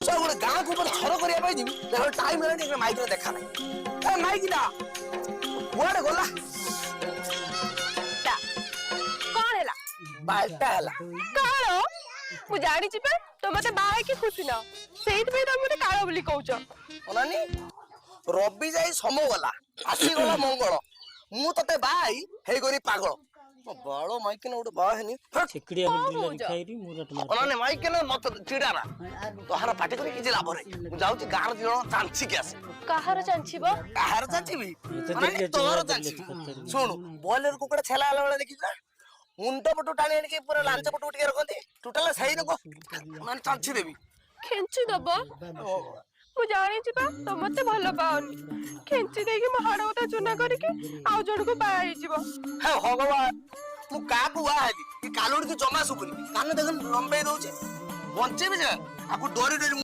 सब गोटे गाँ को थर करने जी टाइम है माइक देखा ना माइक ना कुआड़े गला कौन है बाल्टा है कालो मु जानी छी पे तो मते बाहे की खुशी ना सेहित पे तो मते कालो बोली कहउछ अनानी रवि जाई समो गला आसी गला मंगल मु तते बाई हे गरी पागल बड़ो माइक ने उडे बा हेनी छेकड़िया बिल्ला दिखाइरी मुरट मार अनानी माइक ने मत चिड़ा ना तोहार पार्टी करी किछि लाभ रे मु जाउची गार दिनो चांची के आसे काहार चांचीबो काहार चांची भी अनानी तोहर चांची सुन बॉयलर कुकड़ा छेला आला वाला देखि ना मुंड पटु टाणी आनी के पूरा लांच पटु उठिके रखंती टोटल सही नको माने चांची देबी खेंची दबो मु जानी छी पा तो मते भलो पाउनी खेंची देकी म हाड़ उता चुना करके आउ जण को बाहे जीवो हे भगवान मु का को आ हेली कालोड की जमा सुकुनी कान देखन लंबे दउचे बंचे भी जा आकु डोरी डोरी